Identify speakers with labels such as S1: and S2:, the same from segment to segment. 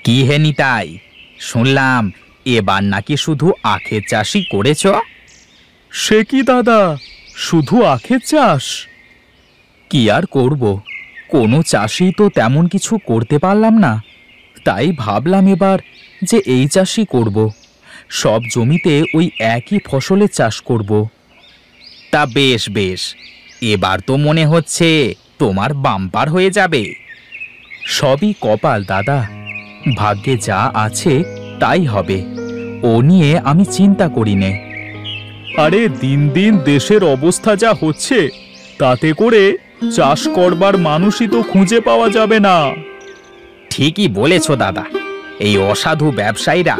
S1: কি হে নিতাই, শুনলাম এবার নাকি শুধু আখের চাষই করেছ?
S2: সে কি দাদা, শুধু আখের চাষ?
S1: কি আর করব, কোনো চাষই তো তেমন কিছু করতে পারলাম না। তাই ভাবলাম এবার যে এই চাষই করব, সব জমিতে ওই একই ফসলের চাষ করব। তা বেশ বেশ, এবার তো মনে হচ্ছে তোমার বাম্পার হয়ে যাবে। সবই কপাল দাদা, ভাগ্যে যা আছে তাই হবে, ও নিয়ে আমি চিন্তা করি নে।
S2: আরে দিন দিন দেশের অবস্থা যা হচ্ছে, তাতে করে চাষ করবার মানুষই তো খুঁজে পাওয়া যাবে না।
S1: ঠিকই বলেছ দাদা, এই অসাধু ব্যবসায়ীরা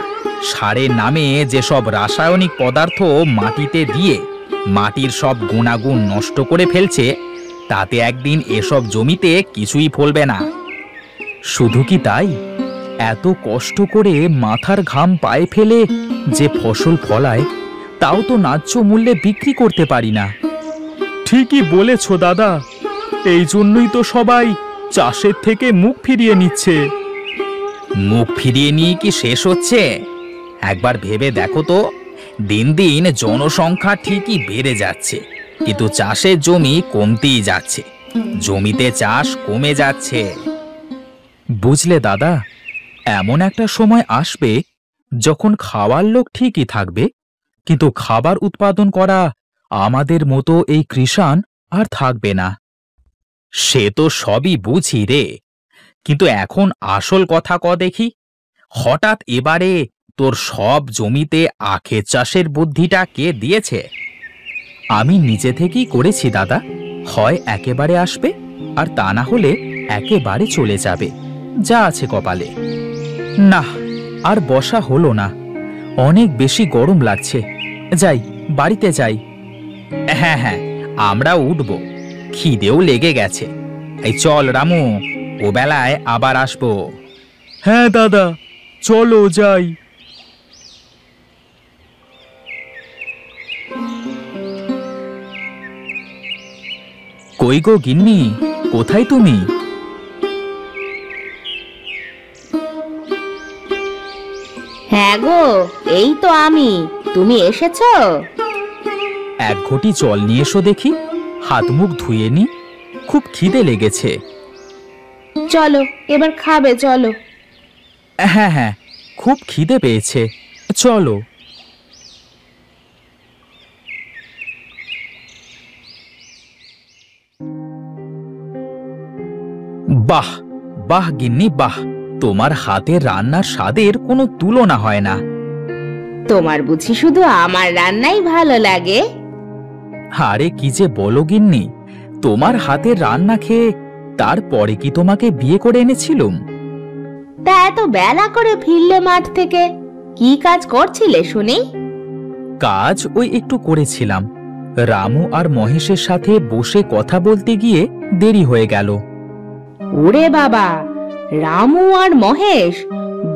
S1: সারের নামে যেসব রাসায়নিক পদার্থ মাটিতে দিয়ে মাটির সব গুণাগুণ নষ্ট করে ফেলছে, তাতে একদিন এসব জমিতে কিছুই ফলবে না। শুধু কি তাই, এত কষ্ট করে মাথার ঘাম পায়ে ফেলে যে ফসল ফলায়, তাও তো ন্যায্য মূল্যে বিক্রি করতে পারি না।
S2: ঠিকই বলেছ দাদা, এই জন্যই তো সবাই চাষের থেকে মুখ ফিরিয়ে নিচ্ছে।
S1: মুখ ফিরিয়ে নিয়ে কি শেষ হচ্ছে? একবার ভেবে দেখো তো, দিন দিন জনসংখ্যা ঠিকই বেড়ে যাচ্ছে, কিন্তু চাষের জমি কমতেই যাচ্ছে, জমিতে চাষ কমে যাচ্ছে। বুঝলে দাদা, এমন একটা সময় আসবে যখন খাওয়ার লোক ঠিকই থাকবে, কিন্তু খাবার উৎপাদন করা আমাদের মতো এই কৃষাণ আর থাকবে না। সে তো সবই বুঝি রে, কিন্তু এখন আসল কথা দেখি, হঠাৎ এবারে তোর সব জমিতে আখের চাষের বুদ্ধিটা কে দিয়েছে? আমি নিজে থেকেই করেছি দাদা, হয় একেবারে আসবে, আর তা না হলে একেবারে চলে যাবে, যা আছে কপালে। না, আর বসা হলো না, অনেক বেশি গরম লাগছে, যাই বাড়িতে যাই। হ্যাঁ হ্যাঁ, আমরা উঠব, খিদেও লেগে গেছে। এই চল রামু, ও বেলায় আবার আসবো।
S2: হ্যাঁ দাদা, চলো যাই।
S1: কই গো গিন্নি, কোথায় তুমি?
S3: হ্যাঁ গো, এই তো আমি। তুমি এসেছো?
S1: এক ঘটি জল নিয়ে এসো দেখি, হাত মুখ ধুয়ে নি, খুব খিদে লেগেছে।
S3: চলো, এবার খাবে, চলো।
S1: হ্যাঁ হ্যাঁ, খুব খিদে পেয়েছে, চলো। বাহ বাহ গিন্নি বাহ, তোমার হাতের রান্নার স্বাদের কোনো তুলনা হয় না।
S3: তোমার বুঝি শুধু আমার রান্নাই ভালো লাগে?
S1: আরে কি যে বলো গিন্নি, তোমার হাতের রান্না খেয়ে তারপরে কি তোমাকে বিয়ে করে এনেছিলুম?
S3: তা এত বেলা করে ফিরলে মাঠ থেকে, কি কাজ করছিলে শুনি?
S1: কাজ ওই একটু করেছিলাম, রামু আর মহেশের সাথে বসে কথা বলতে গিয়ে দেরি হয়ে গেল।
S3: ওরে বাবা, রামু আর মহেশ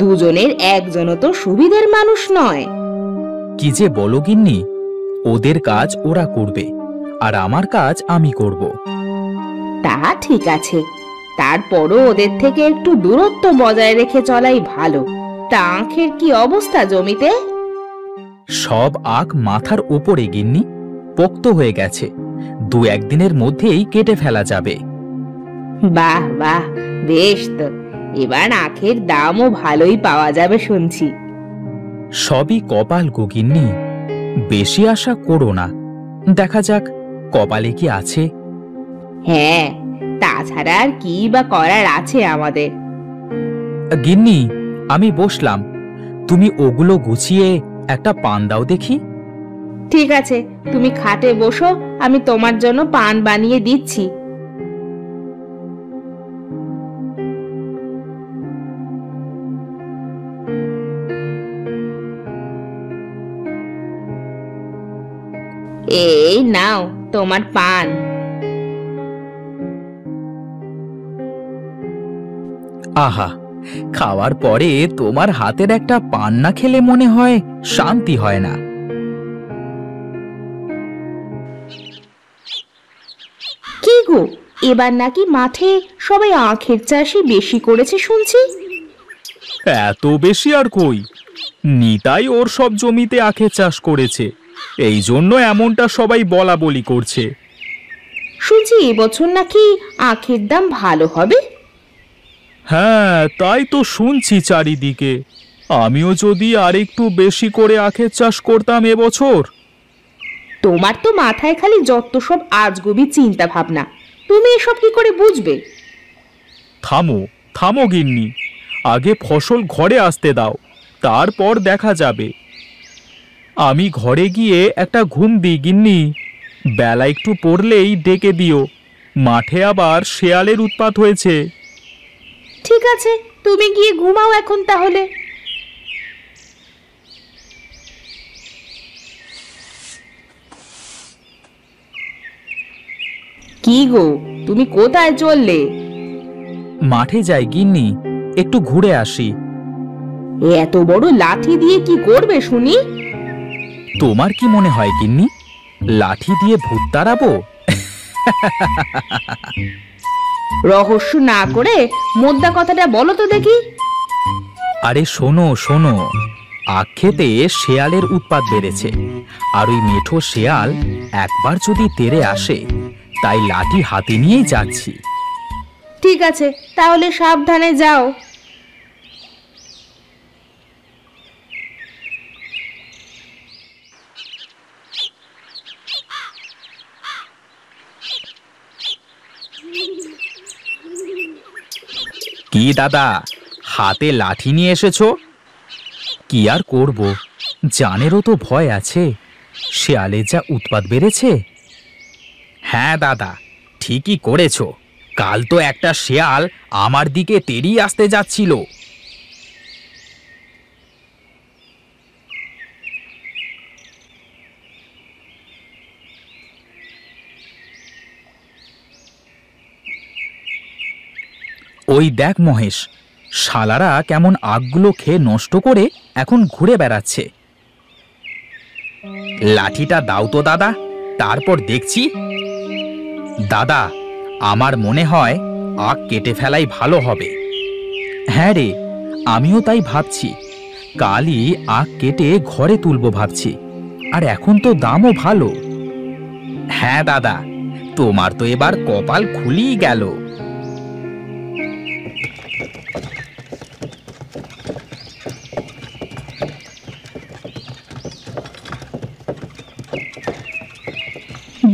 S3: দুজনের একজনও তো সুবিধের মানুষ নয়।
S1: কি যে বলো গিন্নি, ওদের কাজ ওরা করবে, আর আমার কাজ আমি করব।
S3: তা ঠিক আছে, তারপরও ওদের থেকে একটু দূরত্ব বজায় রেখে চলাই ভালো। তা আখের কি অবস্থা জমিতে?
S1: সব আখ মাথার ওপরে গিন্নি, পোক্ত হয়ে গেছে, দু একদিনের মধ্যেই কেটে ফেলা যাবে।
S3: বাহ বাহ, বেশ তো, এবার আখের দামও ভালোই পাওয়া যাবে শুনছি।
S1: সবই কপাল গো গিন্নি, বেশি আশা করো না, দেখা যাক কপালে কি আছে।
S3: হ্যাঁ, তাছাড়া আর কি বা করার আছে আমাদের?
S1: গিন্নি, আমি বসলাম, তুমি ওগুলো গুছিয়ে একটা পান দাও দেখি।
S3: ঠিক আছে, তুমি খাটে বসো, আমি তোমার জন্য পান বানিয়ে দিচ্ছি। এই নাও তোমার পান।
S1: আহা, খাওয়ার পরে তোমার হাতের একটা পান না খেলে মনে হয় শান্তি হয় না।
S3: কি গো, এবার নাকি মাঠে সবাই আখের চাষই বেশি করেছে শুনছি?
S2: এত বেশি আর কই, নিতাই ওর সব জমিতে আখের চাষ করেছে, এই জন্য এমনটা সবাই বলা বলি করছে।
S3: শুনছি এবছর নাকি আখের দাম ভালো হবে।
S2: হ্যাঁ, তাই তো শুনছি চারিদিকে। আমিও যদি আরেকটু বেশি করে আখের চাষ করতাম এবছর।
S3: তোমার তো মাথায় খালি যত সব আজগুবি চিন্তা ভাবনা, তুমি এসব কি করে বুঝবে?
S2: থামো থামো গিন্নি, আগে ফসল ঘরে আসতে দাও, তারপর দেখা যাবে। আমি ঘরে গিয়ে একটা ঘুম দিই গিন্নি, বেলা একটু পড়লেই ডেকে দিও, মাঠে আবার শেয়ালের উৎপাত হয়েছে।
S3: ঠিক আছে, তুমি গিয়ে ঘুমাও এখন তাহলে। কি গো, তুমি কোথায় চললে?
S1: মাঠে যাই গিন্নি, একটু ঘুরে আসি।
S3: এত বড় লাঠি দিয়ে কি করবে শুনি?
S1: তোমার কি মনে হয় গিন্নি, লাঠি দিয়ে ভূত তাড়াবো?
S3: রহস্য না করে মোদ্দা কথাটা বলো তো দেখি।
S1: আরে শোনো শোনো, আখ খেতে শেয়ালের উৎপাত বেড়েছে, আর ওই মেঠো শেয়াল একবার যদি তেড়ে আসে, তাই লাঠি হাতে নিয়েই যাচ্ছি।
S3: ঠিক আছে, তাহলে সাবধানে যাও।
S1: কি দাদা, হাতে লাঠি নিয়ে এসেছো? কি আর করব, জানেরও তো ভয় আছে, শেয়ালে যা উৎপাত বেড়েছে। হ্যাঁ দাদা, ঠিকই করেছো, কাল তো একটা শেয়াল আমার দিকে তেড়িয়ে আসতে যাচ্ছিল। ওই দেখ মহেশ, শালারা কেমন আগগুলো খেয়ে নষ্ট করে এখন ঘুরে বেড়াচ্ছে। লাঠিটা দাও তো দাদা, তারপর দেখছি। দাদা, আমার মনে হয় আগ কেটে ফেলাই ভালো হবে। হ্যাঁ রে, আমিও তাই ভাবছি, কালই আগ কেটে ঘরে তুলবো ভাবছি, আর এখন তো দামও ভালো। হ্যাঁ দাদা, তোমার তো এবার কপাল খুলেই গেল।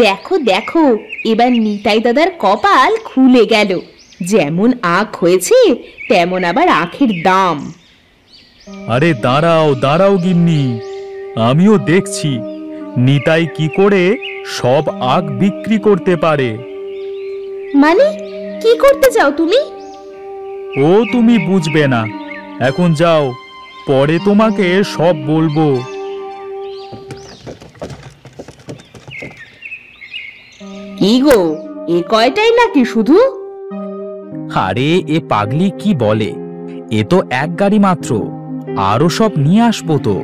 S3: দেখো দেখো, এবার নিতাই দাদার কপাল খুলে গেল, যেমন আখ হয়েছে তেমন আবার আখের দাম।
S2: আরে দাঁড়াও দাঁড়াও গিন্নি, আমিও দেখছি নিতাই কি করে সব আখ বিক্রি করতে পারে।
S3: মানে কি করতে চাও তুমি?
S2: ও তুমি বুঝবে না, এখন যাও, পরে তোমাকে সব বলবো।
S3: কি গো, এ কয়টাই নাকি শুধু?
S1: আরে এ পাগলি কি বলে, এ তো এক গাড়ি মাত্র, আরো সব নিয়ে আসবো তো।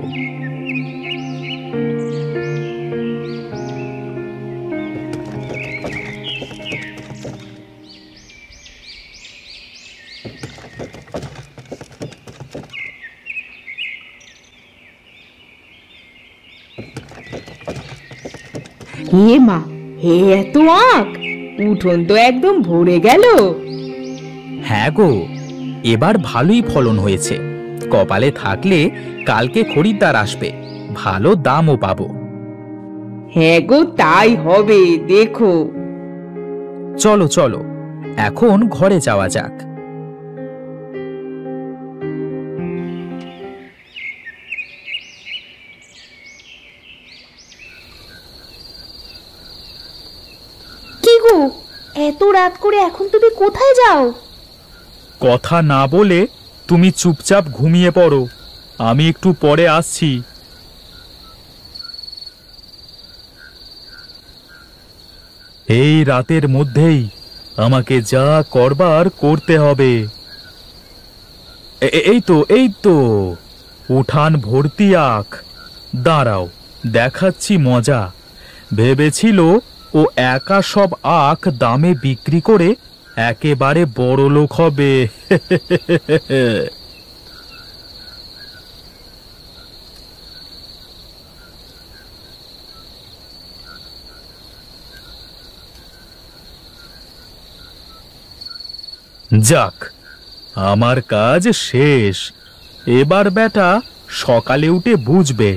S3: হে মা, হে এত আখ, উঠোন তো একদম ভরে গেল।
S1: হ্যাঁ গো, এবার ভালোই ফলন হয়েছে, কপালে থাকলে কালকে খরিদ্দার আসবে, ভালো দামও পাবো।
S3: হ্যাঁ গো, তাই হবে, দেখো।
S1: চলো চলো, এখন ঘরে যাওয়া যাক।
S3: কি গো, এত রাত করে এখন তুমি কোথায় যাও?
S2: কথা না বলে তুমি চুপচাপ ঘুমিয়ে পড়ো, আমি একটু পরে আসছি। এই রাতের মধ্যেই আমাকে যা করবার করতে হবে। এই তো উঠান ভর্তি আখ, দাঁড়াও দেখাচ্ছি মজা। ভেবেছিল ও একা সব আখ দামে বিক্রি করে একেবারে বড়লোক হবে। যাক, আমার কাজ শেষ। এবার বেটা সকালে উঠে বুঝবে।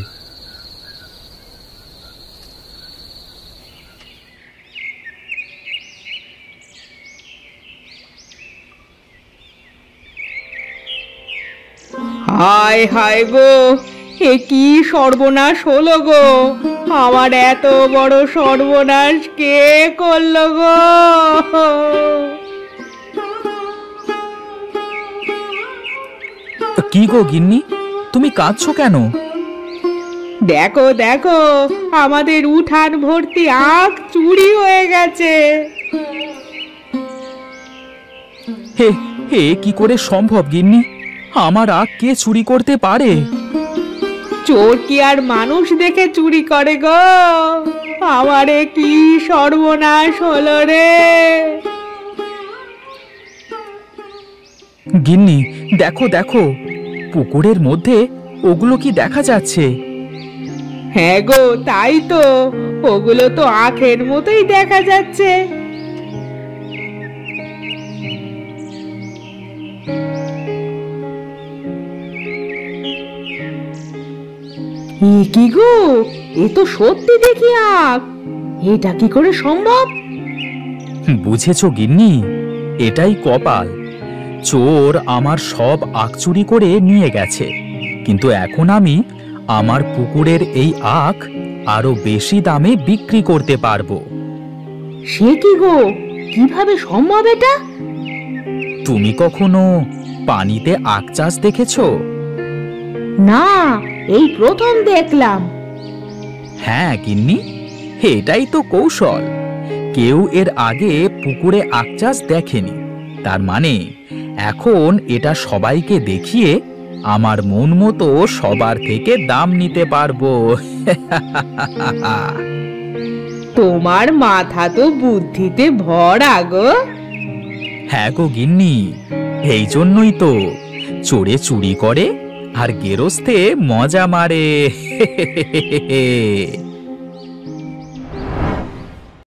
S3: হায় হায় গো, এ কি সর্বনাশ হলো গো! আমার এত বড় সর্বনাশ কে করলো গো!
S2: কি গো গিন্নি, তুমি কাঁদছো কেন?
S3: দেখো দেখো, আমাদের উঠান ভর্তি আখ চুরি হয়ে গেছে।
S2: হে হে, কি করে সম্ভব গিন্নি? আমার আখ কে চুরি করতে পারে?
S3: চোর কি আর মানুষ দেখে চুরি করে গো? আমারে কি সর্বনাশ হলো রে!
S2: গিন্নি, দেখো দেখো, পুকুরের মধ্যে ওগুলো কি দেখা যাচ্ছে?
S3: হ্যাঁ গো, তাই তো, ওগুলো তো আখের মতোই দেখা যাচ্ছে। এ কি গো, এ তো সত্যি দেখি আখ! এটা কি করে সম্ভব?
S2: বুঝেছো গিন্নি, এটাই কপাল। চোর আমার সব আখ চুরি করে নিয়ে গেছে, কিন্তু এখন আমি আমার পুকুরের এই আখ আরো বেশি দামে বিক্রি করতে পারবো।
S3: সে কি গো, কিভাবে সম্ভব এটা?
S2: তুমি কখনো পানিতে আখ চাষ দেখেছো?
S3: না, এই প্রথম দেখলাম।
S2: হ্যাঁ গিন্নি, এটাই তো কৌশল। কেউ এর আগে পুকুরে আখ চাষ দেখেনি, তার মানে এখন এটা সবাইকে দেখিয়ে আমার মন মতো সবার থেকে দাম নিতে পারবো।
S3: তোমার মাথা তো বুদ্ধিতে ভরা গো।
S2: হ্যাঁ গো গিন্নি, এই জন্যই তো চোরে চুরি করে আর গেরস্তে মজা মারে।